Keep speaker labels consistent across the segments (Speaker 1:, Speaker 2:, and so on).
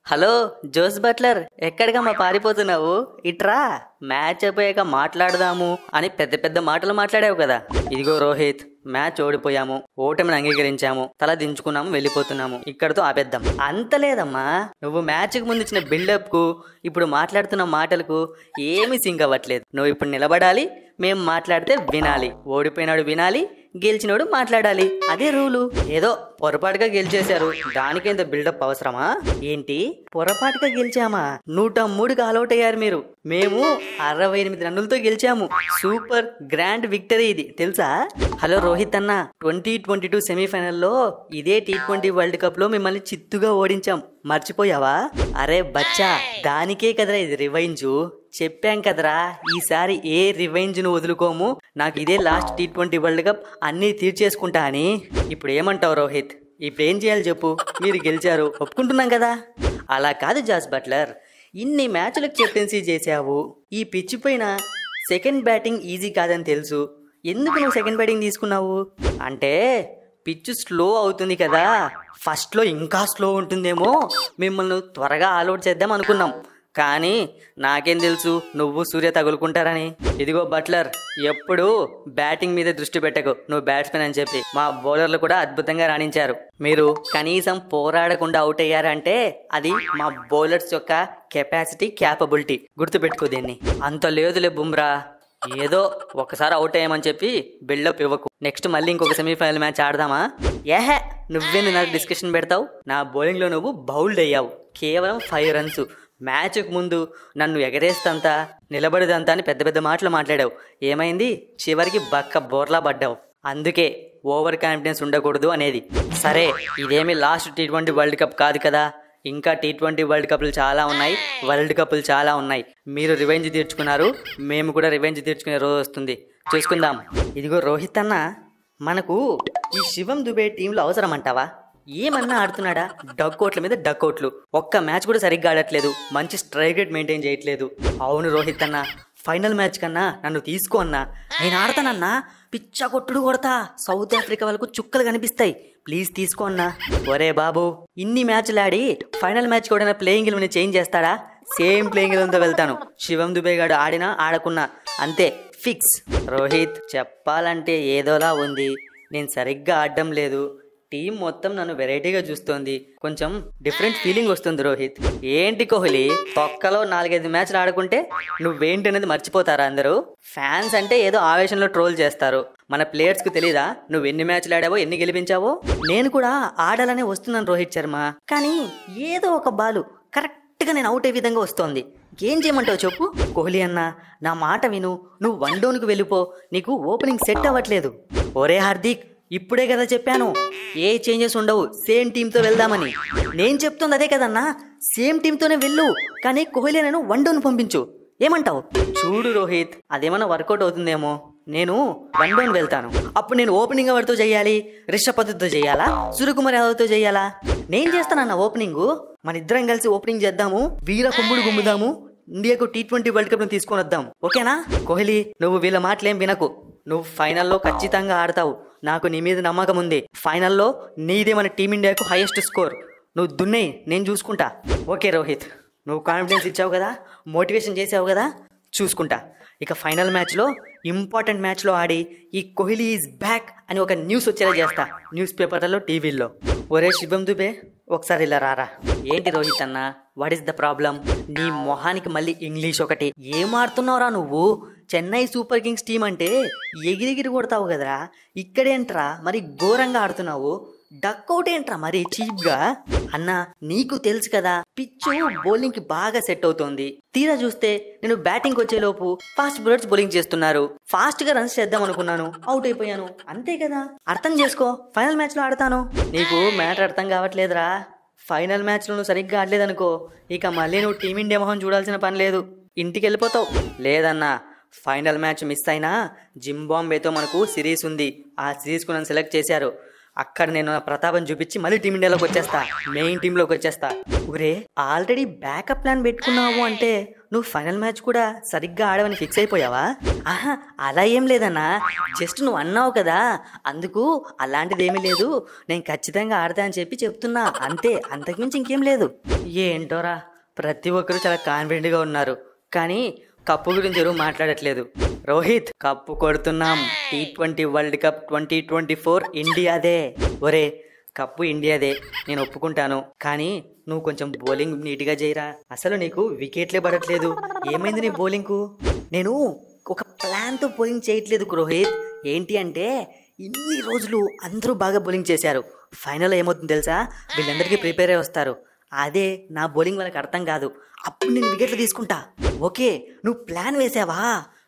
Speaker 1: Hello Jos Buttler, ఎక్కడికమ్మా పారిపోతున్నావు? ఇట్రా, మ్యాచ్ అయిపోయాక మాట్లాడదాము అని పెద్ద పెద్ద మాటలు మాట్లాడావు కదా. ఇదిగో రోహిత్, మ్యాచ్ ఓడిపోయాము, ఓటమిని అంగీకరించాము, తల దించుకున్నాము, వెళ్ళిపోతున్నాము. ఇక్కడతో ఆపేద్దాం. అంత లేదమ్మా, నువ్వు మ్యాచ్కి ముందు ఇచ్చిన బిల్డప్ కు ఇప్పుడు మాట్లాడుతున్న మాటలకు ఏమీ సింక్ అవ్వట్లేదు. నువ్వు ఇప్పుడు నిలబడాలి, మేం మాట్లాడితే వినాలి. ఓడిపోయినాడు వినాలి, గెలిచినోడు మాట్లాడాలి. అదే రూలు. ఏదో పొరపాటుగా గెలిచేశారు, దానికేంత బిల్డప్ అవసరమా ఏంటి? పొరపాటుగా గెలిచామా? 103కి ఆల్అౌట్ అయ్యారు మీరు, మేము 68 రన్నులతో గెలిచాము. సూపర్ గ్రాండ్ విక్టరీ ఇది, తెలుసా? హలో రోహిత్ అన్న, 2022 సెమీఫైనల్లో ఇదే T20 వరల్డ్ కప్ లో మిమ్మల్ని చిత్తుగా ఓడించాం, మర్చిపోయావా? అరే బచ్చా, దానికే కదరా ఇది రివెంజ్. చెప్పాం కదరా, ఈసారి ఏ రివెంజ్ ను వదులుకోము, నాకు ఇదే లాస్ట్ T20 వరల్డ్ కప్, అన్నీ తీర్చేసుకుంటా అని. ఇప్పుడు ఏమంటావు రోహిత్? ఇప్పుడు ఏం చేయాలి చెప్పు? మీరు గెలిచారు, ఒప్పుకుంటున్నాం కదా. అలా కాదు జాస్ బట్లర్, ఇన్ని మ్యాచ్లకు కెప్టెన్సీ చేసావు, ఈ పిచ్ పైన సెకండ్ బ్యాటింగ్ ఈజీ కాదని తెలుసు, ఎందుకు నువ్వు సెకండ్ బ్యాటింగ్ తీసుకున్నావు? అంటే పిచ్ స్లో అవుతుంది కదా, ఫస్ట్లో ఇంకా స్లో ఉంటుందేమో, మిమ్మల్ని త్వరగా ఆల్అౌట్ చేద్దాం అనుకున్నాం. కానీ నాకేం తెలుసు నువ్వు సూర్య తగులుకుంటారని. ఇదిగో బట్లర్, ఎప్పుడు బ్యాటింగ్ మీద దృష్టి పెట్టకు, నువ్వు బ్యాట్స్మెన్ అని చెప్పి. మా బౌలర్లు కూడా అద్భుతంగా రాణించారు. మీరు కనీసం పోరాడకుండా అవుట్ అయ్యారంటే అది మా బౌలర్స్ యొక్క కెపాసిటీ, క్యాపబిలిటీ. గుర్తుపెట్టుకో దీన్ని. అంత లేదులే బుమ్రా, ఏదో ఒకసారి అవుట్ అయ్యామని చెప్పి బిల్డప్ ఇవ్వకు. నెక్స్ట్ మళ్ళీ ఇంకొక సెమీఫైనల్ మ్యాచ్ ఆడదామా? ఏహే, నువ్వేంది నాకు డిస్కషన్ పెడతావు? నా బౌలింగ్ లో నువ్వు బౌల్డ్ అయ్యావు, కేవలం 5 రన్స్. మ్యాచ్కు ముందు నన్ను ఎగరేస్తంతా, నిలబడేదంతా అని పెద్ద పెద్ద మాటలు మాట్లాడావు. ఏమైంది? చివరికి బక్క బోర్లా పడ్డావు. అందుకే ఓవర్ కాన్ఫిడెన్స్ ఉండకూడదు అనేది. సరే, ఇదేమి లాస్ట్ T20 వరల్డ్ కప్ కాదు కదా, ఇంకా T20 వరల్డ్ కప్లు చాలా ఉన్నాయి, వరల్డ్ కప్లు చాలా ఉన్నాయి. మీరు రివెంజ్ తీర్చుకున్నారు, మేము కూడా రివెంజ్ తీర్చుకునే రోజు వస్తుంది, చూసుకుందాం. ఇదిగో రోహిత్ అన్న, మనకు ఈ శివం దుబే టీంలో అవసరం అంటావా? ఏమన్నా ఆడుతున్నాడా? డక్అవుట్ల మీద డక్అవుట్లు, ఒక్క మ్యాచ్ కూడా సరిగ్గా ఆడట్లేదు, మంచి స్ట్రైక్ రేట్ మెయింటైన్ చేయట్లేదు. అవును రోహిత్ అన్న, ఫైనల్ మ్యాచ్ కన్నా నన్ను తీసుకో అన్నా, నేను ఆడతానన్నా, పిచ్చ కొట్టుడు కొడతా, సౌత్ ఆఫ్రికా వాళ్ళకు చుక్కలు కనిపిస్తాయి, ప్లీజ్ తీసుకో అన్నా. ఒరే బాబు, ఇన్ని మ్యాచ్లు ఆడి ఫైనల్ మ్యాచ్ కూడా ప్లేయింగ్ ఎలెవెన్ చేంజ్ చేస్తాడా? సేమ్ ప్లేయింగ్ ఎలెవెన్తో వెళ్తాను, శివం దుబే గాడు ఆడినా ఆడకున్నా అంతే, ఫిక్స్. రోహిత్, చెప్పాలంటే ఏదోలా ఉంది, నేను సరిగ్గా ఆడడం లేదు, టీం మొత్తం నన్ను వెరైటీగా చూస్తోంది, కొంచెం డిఫరెంట్ ఫీలింగ్ వస్తుంది రోహిత్. ఏంటి కోహ్లీ, పక్కలో 4-5 మ్యాచ్లు ఆడుకుంటే నువ్వేంటి అనేది మర్చిపోతారా అందరూ? ఫ్యాన్స్ అంటే ఏదో ఆవేశంలో ట్రోల్ చేస్తారు, మన ప్లేయర్స్ కు తెలీదా నువ్వు ఎన్ని మ్యాచ్లు ఆడావో, ఎన్ని గెలిపించావో? నేను కూడా ఆడాలనే వస్తున్నాను రోహిత్ శర్మ, కానీ ఏదో ఒక బాలు కరెక్ట్గా నేను అవుట్ అయ్యే విధంగా వస్తోంది. ఏం చేయమంటావు చెప్పు? కోహ్లీ అన్న, నా మాట విను, నువ్వు 1 డౌన్కి వెళ్ళిపో, నీకు ఓపెనింగ్ సెట్ అవ్వట్లేదు. ఒరే హార్దిక్, ఇప్పుడే కదా చెప్పాను ఏ చేంజెస్ ఉండవు, సేమ్ టీంతో వెళ్దామని. నేను చెప్తుంది అదే కదన్నా, సేమ్ టీంతోనే వెళ్ళు, కానీ కోహ్లీ నేను 1 డౌన్ పంపించు, ఏమంటావు? చూడు రోహిత్, అదేమన్నా వర్కౌట్ అవుతుందేమో, నేను 1 డౌన్ వెళ్తాను, అప్పుడు నేను ఓపెనింగ్ ఎవరితో చేయాలి? రిషబ్ పంత్తో చేయాలా, సూర్యకుమార్ యాదవ్తో చేయాలా? నేను చేస్తానన్న ఓపెనింగ్, మన ఇద్దరం కలిసి ఓపెనింగ్ చేద్దాము, వీర కుమ్ముడు గుమ్ముదాము, ఇండియాకు T20 వరల్డ్ కప్ ను తీసుకొని వద్దాం, ఓకేనా? కోహ్లీ, నువ్వు వీళ్ళ మాటలేం వినకు, నువ్వు ఫైనల్లో ఖచ్చితంగా ఆడతావు, నాకు నీ మీద నమ్మకం ఉంది. ఫైనల్లో నీదే మన టీమిండియాకు హైయెస్ట్ స్కోర్, నువ్వు దున్నే, నేను చూసుకుంటా. ఓకే రోహిత్, నువ్వు కాన్ఫిడెన్స్ ఇచ్చావు కదా, మోటివేషన్ చేసావు కదా, చూసుకుంటా. ఇక ఫైనల్ మ్యాచ్లో, ఇంపార్టెంట్ మ్యాచ్లో ఆడి ఈ కోహ్లీ ఈజ్ బ్యాక్ అని ఒక న్యూస్ వచ్చేలా చేస్తా, న్యూస్ పేపర్లలో, టీవీల్లో. ఒరే శివం దుబే, ఒకసారి ఇలా రారా. ఏంటి రోహిత్ అన్న, వాట్ ఈస్ ద ప్రాబ్లం? నీ మొహానికి మళ్ళీ ఇంగ్లీష్ ఒకటి. ఏం ఆడుతున్నావురా నువ్వు? చెన్నై సూపర్ కింగ్స్ టీం అంటే ఎగిరెగిరి కొడతావు కదరా, ఇక్కడేంట్రా మరి ఘోరంగా ఆడుతున్నావు? డక్అవుట్ ఏంట్రా మరి చీప్గా? అన్నా, నీకు తెలుసు కదా పిచ్చు బౌలింగ్ కి బాగా సెట్ అవుతోంది, తీరా చూస్తే నేను బ్యాటింగ్ వచ్చేలోపు ఫాస్ట్ బౌలర్స్ బౌలింగ్ చేస్తున్నారు, ఫాస్ట్ గా రన్స్ చేద్దాం అనుకున్నాను, అవుట్ అయిపోయాను, అంతే కదా. అర్థం చేసుకో, ఫైనల్ మ్యాచ్ లో ఆడతాను. నీకు మ్యాటర్ అర్థం కావట్లేదురా, ఫైనల్ మ్యాచ్ లో నువ్వు సరిగ్గా ఆడలేదనుకో, ఇక మళ్ళీ నువ్వు టీమిండియా మొహం చూడాల్సిన పని లేదు, ఇంటికి వెళ్ళిపోతావు. లేదన్నా, ఫైనల్ మ్యాచ్ మిస్ అయినా జింబాబ్వేతో మనకు సిరీస్ ఉంది, ఆ సిరీస్కు నన్ను సెలెక్ట్ చేశారు, అక్కడ నేను నా ప్రతాపం చూపించి మళ్ళీ టీమిండియాలోకి వచ్చేస్తా, మెయిన్ టీంలోకి వచ్చేస్తా. ఊరే ఆల్రెడీ బ్యాకప్ ప్లాన్ పెట్టుకున్నావు అంటే నువ్వు ఫైనల్ మ్యాచ్ కూడా సరిగ్గా ఆడవని ఫిక్స్ అయిపోయావా? ఆహా, అలా ఏం లేదన్నా, జస్ట్ నువ్వు అన్నావు కదా, అందుకు అలాంటిది ఏమీ లేదు, నేను ఖచ్చితంగా ఆడతా అని చెప్పి చెప్తున్నా అంతే, అంతకుమించి ఇంకేం లేదు. ఏంటోరా, ప్రతి ఒక్కరు చాలా కాన్ఫిడెంట్గా ఉన్నారు, కానీ కప్పు గురించి ఎవరు మాట్లాడట్లేదు. రోహిత్, కప్పు కొడుతున్నాం, T20 వరల్డ్ కప్ 2024 ఇండియాదే. ఒరే, కప్పు ఇండియాదే, నేను ఒప్పుకుంటాను, కానీ నువ్వు కొంచెం బౌలింగ్ నీట్గా చేయరా. అసలు నీకు వికెట్లే పడట్లేదు, ఏమైంది నీ బౌలింగ్కు? నేను ఒక ప్లాన్తో బౌలింగ్ చేయట్లేదు రోహిత్. ఏంటి అంటే ఇన్ని రోజులు అందరూ బాగా బౌలింగ్ చేశారు, ఫైనల్ ఏమవుతుందో తెలుసా, వీళ్ళందరికీ ప్రిపేర్ అయి వస్తారు. అదే నా బౌలింగ్ వాళ్ళకి అర్థం కాదు, అప్పుడు నేను వికెట్లు తీసుకుంటా. ఓకే, నువ్వు ప్లాన్ వేసావా?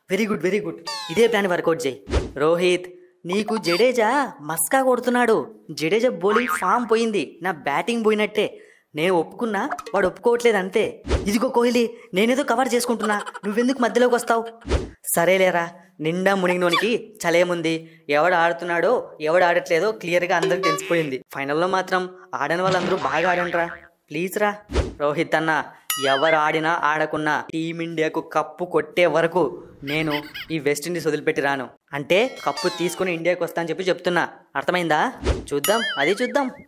Speaker 1: వెరీ గుడ్ వెరీ గుడ్, ఇదే ప్లాన్ వర్కౌట్ చేయి. రోహిత్, నీకు జడేజా మస్కా కొడుతున్నాడు, జడేజా బౌలింగ్ ఫామ్ పోయింది, నా బ్యాటింగ్ పోయినట్టే. నేను ఒప్పుకున్నా, వాడు ఒప్పుకోవట్లేదు అంతే. ఇదిగో కోహ్లీ, నేనేదో కవర్ చేసుకుంటున్నా, నువ్వెందుకు మధ్యలోకి వస్తావు? సరేలేరా, నిండా మునిగినోనికి చలేముంది, ఎవడు ఆడుతున్నాడో ఎవడు ఆడట్లేదో క్లియర్గా అందరికి తెలిసిపోయింది. ఫైనల్లో మాత్రం ఆడని వాళ్ళందరూ బాగా ఆడంట్రా, ప్లీజ్ రా. రోహిత్ అన్న, ఎవరు ఆడినా ఆడకున్నా టీమిండియాకు కప్పు కొట్టే వరకు నేను ఈ వెస్టిండీస్ వదిలిపెట్టి రాను. అంటే కప్పు తీసుకుని ఇండియాకి వస్తా అని చెప్పి చెప్తున్నా, అర్థమైందా? చూద్దాం, అది చూద్దాం.